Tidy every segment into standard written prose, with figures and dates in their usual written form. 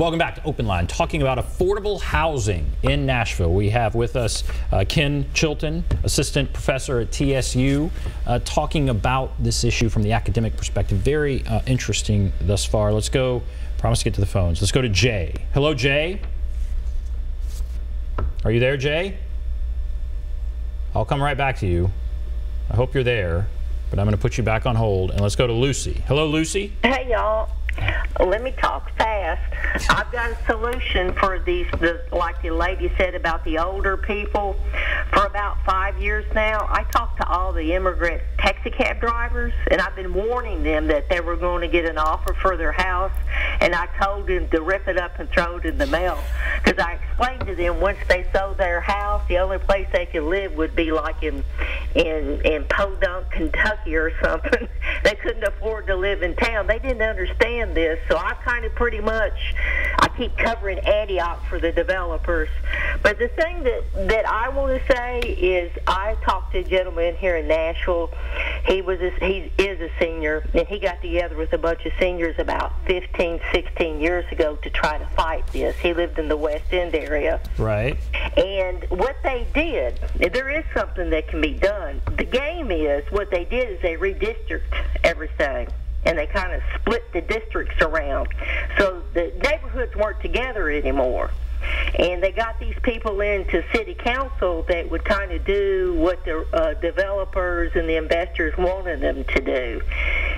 Welcome back to Open Line, talking about affordable housing in Nashville. We have with us Ken Chilton, assistant professor at TSU, talking about this issue from the academic perspective. Very interesting thus far. Let's go, promise to get to the phones. Let's go to Jay. Hello, Jay. Are you there, Jay? I'll come right back to you. I hope you're there, but I'm going to put you back on hold, and let's go to Lucy. Hello, Lucy. Hey, y'all. Let me talk fast. I've got a solution for these, like the lady said about the older people. For about 5 years now, I talked to all the immigrant taxi cab drivers, and I've been warning them that they were going to get an offer for their house, and I told them to rip it up and throw it in the mail. Because I explained to them once they sold their house, the only place they could live would be like in Podunk, Kentucky or something. They couldn't afford to live in town. They didn't understand this, so I kind of pretty much, I keep covering Antioch for the developers. But the thing that I want to say is I talked to a gentleman here in Nashville. He is a senior, and he got together with a bunch of seniors about 15, 16 years ago to try to fight this. He lived in the West End area. Right. And what they did, there is something that can be done. The game is, what they did is they redistricted everything, and they kind of split the districts around. So the neighborhoods weren't together anymore. And they got these people into city council that would kind of do what the developers and the investors wanted them to do.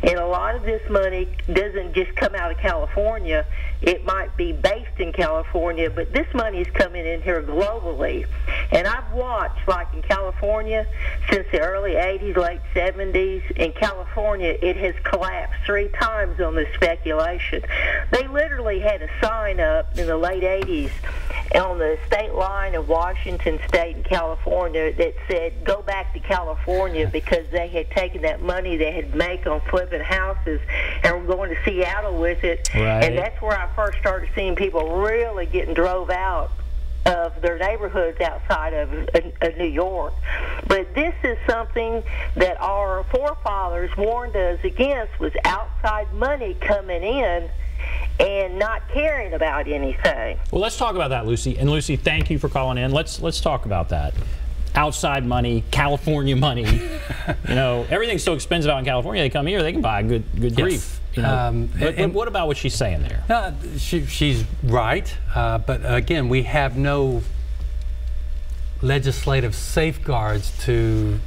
And a lot of this money doesn't just come out of California. It might be based in California, but this money is coming in here globally. And I've watched, like in California, since the early 80s, late 70s, in California, it has collapsed 3 times on the speculation. They literally had a sign up in the late 80s on the state line of Washington State and California that said, go back to California, because they had taken that money they had made on flipping houses and were going to Seattle with it. Right. And that's where I first started seeing people really getting drove out of their neighborhoods outside of New York. But this is something that our forefathers warned us against, was outside money coming in and not caring about anything. Well, let's talk about that, Lucy. And Lucy, thank you for calling in. Let's talk about that. Outside money, California money. You know, everything's so expensive out in California. They come here, they can buy good grief. You know, but what about what she's saying there? She's right, but again, we have no legislative safeguards to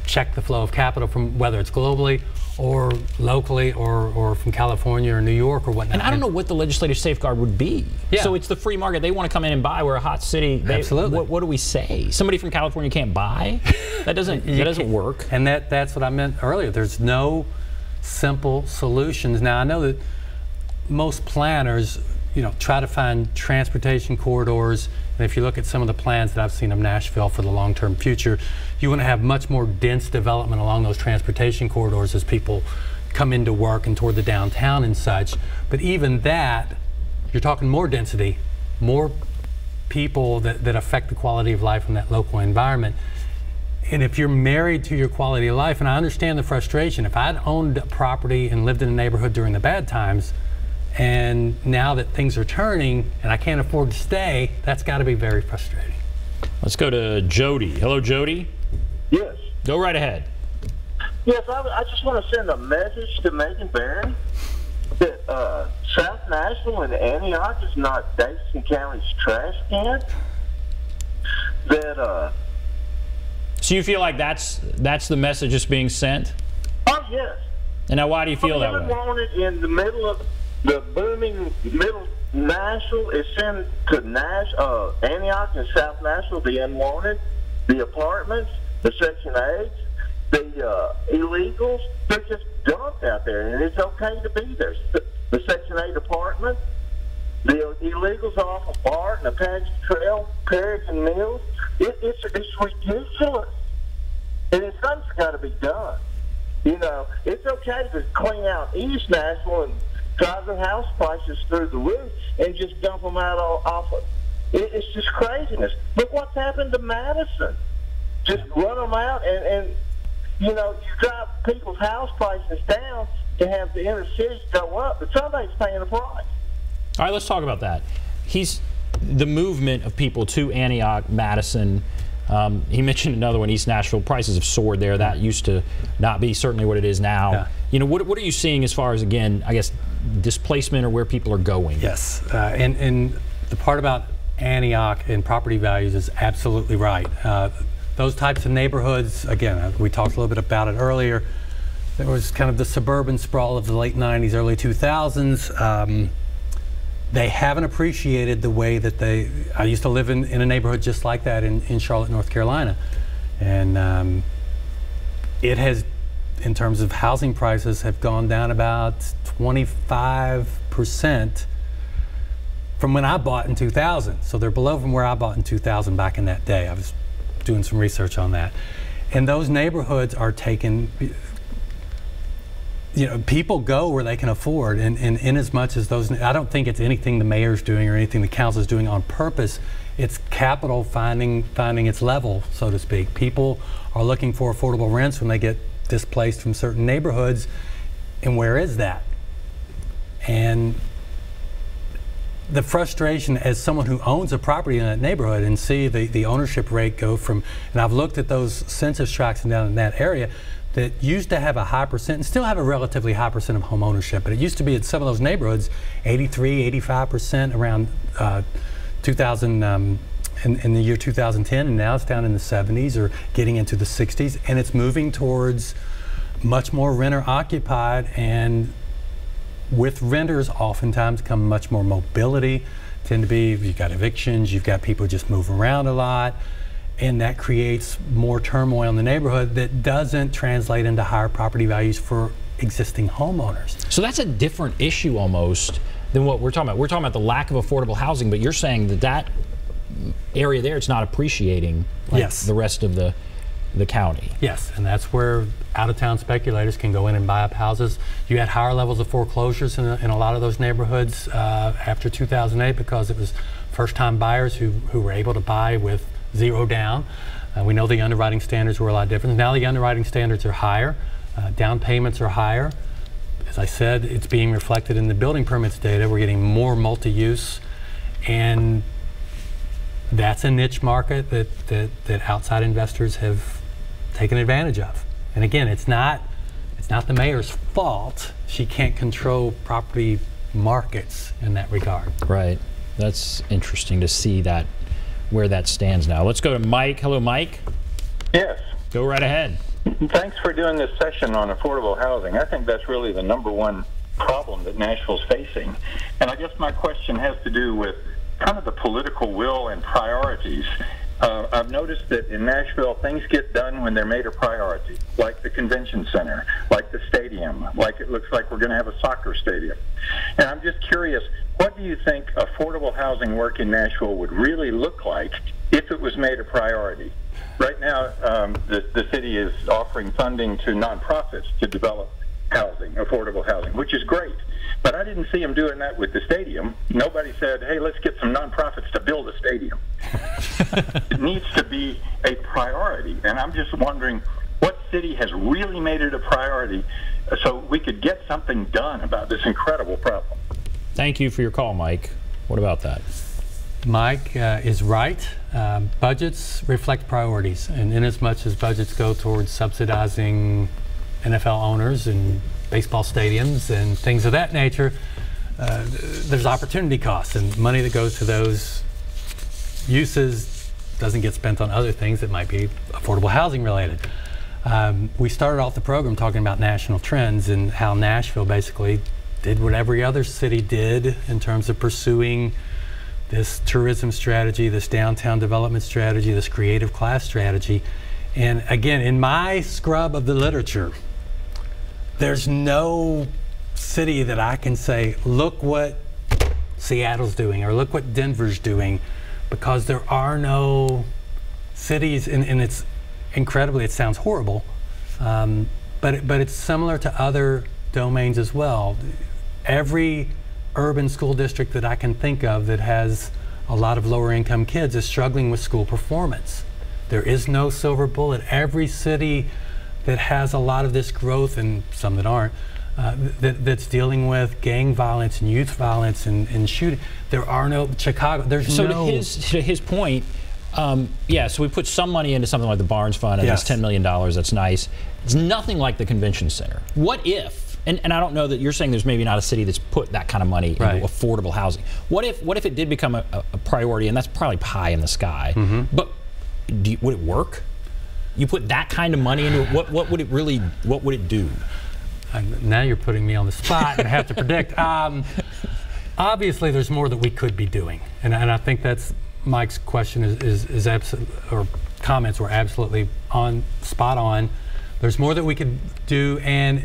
check the flow of capital, from whether it's globally or locally or from California or New York or whatnot. And I don't know what the legislative safeguard would be. Yeah. So it's the free market. They want to come in and buy. We're a hot city. Absolutely. What do we say? Somebody from California can't buy? That doesn't work. And that's what I meant earlier. There's no simple solutions. Now, I know that most planners, you know, try to find transportation corridors, and if you look at some of the plans that I've seen of Nashville for the long-term future, you want to have much more dense development along those transportation corridors as people come into work and toward the downtown and such. But even that, you're talking more density, more people that affect the quality of life in that local environment. And if you're married to your quality of life, and I understand the frustration, if I'd owned a property and lived in a neighborhood during the bad times, and now that things are turning and I can't afford to stay, that's got to be very frustrating. Let's go to Jody. Hello, Jody. Yes. Go right ahead. Yes, I just want to send a message to Megan Barron that South Nashville and Antioch is not Davidson County's trash can. That So you feel like that's the message that's being sent? Oh yes. And now, why do you feel that way? Wanted in the middle of the booming middle Nashville is sent to Antioch and South Nashville, the unwanted, the apartments, the Section 8s, the illegals. They're just dumped out there, and it's okay to be there. The Section 8 apartment, the illegals off of Bart and Apache Trail, Perry and Mills. It's ridiculous, and something's got to be done. You know, it's okay to clean out East Nashville and drive the house prices through the roof and just dump them out off of it. It's just craziness. Look what's happened to Madison. Just run them out and you know, you drive people's house prices down to have the inner cities go up, but somebody's paying the price. All right, let's talk about that. The movement of people to Antioch, Madison. He mentioned another one, East Nashville. Prices have soared there. That used to not be certainly what it is now. Yeah. You know, what are you seeing as far as, again, I guess, displacement or where people are going? Yes, and the part about Antioch and property values is absolutely right. Those types of neighborhoods, again, we talked a little bit about it earlier. There was kind of the suburban sprawl of the late 90s, early 2000s. They haven't appreciated the way that I used to live in a neighborhood just like that in Charlotte, North Carolina. And it has, in terms of housing prices, have gone down about 25% from when I bought in 2000. So they're below from where I bought in 2000 back in that day. I was doing some research on that. And those neighborhoods are taken, you know, people go where they can afford, and in as much as those, I don't think it's anything the mayor's doing or anything the council's doing on purpose. It's capital finding its level, so to speak. People are looking for affordable rents when they get displaced from certain neighborhoods, and where is that? And the frustration as someone who owns a property in that neighborhood and see the ownership rate go from, and I've looked at those census tracts down in that area that used to have a high percent and still have a relatively high percent of home ownership, but it used to be in some of those neighborhoods 83, 85% around 2000 in the year 2010, and now it's down in the 70s or getting into the 60s, and it's moving towards much more renter occupied, and with renters oftentimes come much more mobility. Tend to be, you've got evictions, you've got people just move around a lot, and that creates more turmoil in the neighborhood that doesn't translate into higher property values for existing homeowners. So that's a different issue almost than what we're talking about. We're talking about the lack of affordable housing, but you're saying that area there, it's not appreciating like yes. the rest of the county. Yes, and that's where out-of-town speculators can go in and buy up houses. You had higher levels of foreclosures in a lot of those neighborhoods after 2008 because it was first-time buyers who were able to buy with zero down. We know the underwriting standards were a lot different. Now the underwriting standards are higher. Down payments are higher. As I said, it's being reflected in the building permits data. We're getting more multi-use, and that's a niche market that outside investors have taken advantage of. And again, it's not the mayor's fault. She can't control property markets in that regard. Right. That's interesting to see that where that stands now. Let's go to Mike. Hello, Mike. Yes. Go right ahead. Thanks for doing this session on affordable housing. I think that's really the #1 problem that Nashville's facing. And I guess my question has to do with kind of the political will and priorities. I've noticed that in Nashville, things get done when they're made a priority, like the convention center, like the stadium, like it looks like we're going to have a soccer stadium. And I'm just curious, what do you think affordable housing work in Nashville would really look like if it was made a priority? Right now, the city is offering funding to nonprofits to develop housing, affordable housing, which is great. But I didn't see them doing that with the stadium. Nobody said, hey, let's get some nonprofits to build a stadium. It needs to be a priority. And I'm just wondering what city has really made it a priority so we could get something done about this incredible problem. Thank you for your call, Mike. What about that? Mike is right. Budgets reflect priorities, and in as much as budgets go towards subsidizing NFL owners and baseball stadiums and things of that nature, there's opportunity costs, and money that goes to those uses doesn't get spent on other things that might be affordable housing related. We started off the program talking about national trends and how Nashville basically did what every other city did in terms of pursuing this tourism strategy, this downtown development strategy, this creative class strategy. And again, in my scrub of the literature, there's no city that I can say, look what Seattle's doing or look what Denver's doing, because there are no cities, and it's incredibly, it sounds horrible, but it's similar to other domains as well. Every urban school district that I can think of that has a lot of lower income kids is struggling with school performance. There is no silver bullet. Every city that has a lot of this growth, and some that aren't, that's dealing with gang violence and youth violence and shooting. There are no Chicago. There's so no. to his point, yeah. So we put some money into something like the Barnes Fund, and Yes. that's $10 million. That's nice. It's nothing like the convention center. What if? And I don't know that you're saying there's maybe not a city that's put that kind of money into Right. affordable housing. What if it did become a priority, and that's probably pie in the sky, but would it work? You put that kind of money into it, what would it do? Now you're putting me on the spot and I have to predict. Obviously, there's more that we could be doing, and I think that's Mike's question is absolutely, or comments were absolutely spot on. There's more that we could do, and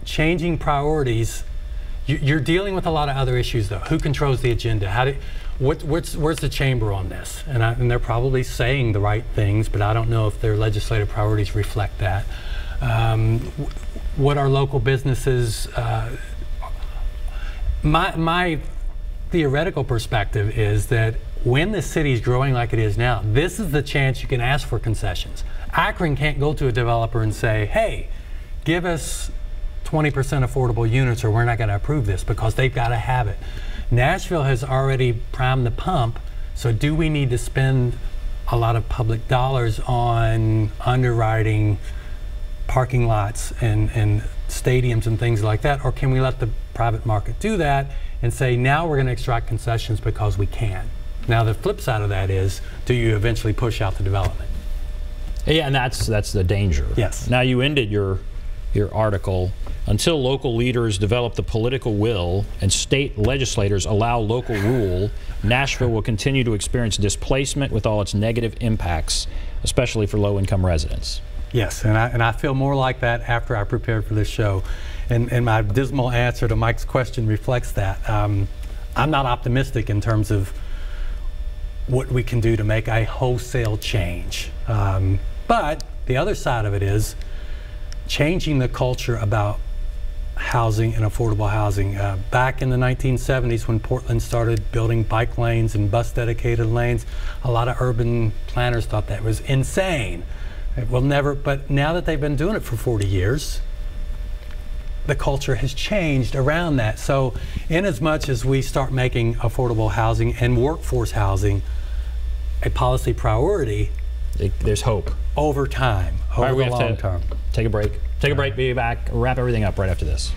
changing priorities. You're dealing with a lot of other issues, though. Who controls the agenda? Where's the chamber on this? And they're probably saying the right things, but I don't know if their legislative priorities reflect that. What are local businesses? My theoretical perspective is that when the city's growing like it is now, this is the chance you can ask for concessions. Akron can't go to a developer and say, hey, give us 20% affordable units or we're not going to approve this, because they've got to have it. Nashville has already primed the pump, so do we need to spend a lot of public dollars on underwriting parking lots and stadiums and things like that, or can we let the private market do that and say, now we're going to extract concessions because we can? Now the flip side of that is, do you eventually push out the development? Yeah, and that's the danger. Yes. Now you ended your article, until local leaders develop the political will and state legislators allow local rule, Nashville will continue to experience displacement with all its negative impacts, especially for low-income residents. Yes, and I feel more like that after I prepared for this show. And my dismal answer to Mike's question reflects that. I'm not optimistic in terms of what we can do to make a wholesale change. But the other side of it is changing the culture about housing and affordable housing. Back in the 1970s, when Portland started building bike lanes and bus dedicated lanes, a lot of urban planners thought that was insane. It will never, but now that they've been doing it for 40 years, the culture has changed around that. So in as much as we start making affordable housing and workforce housing a policy priority, there's hope. Over time, over the long term. Take a break. Take a break, be back, wrap everything up right after this.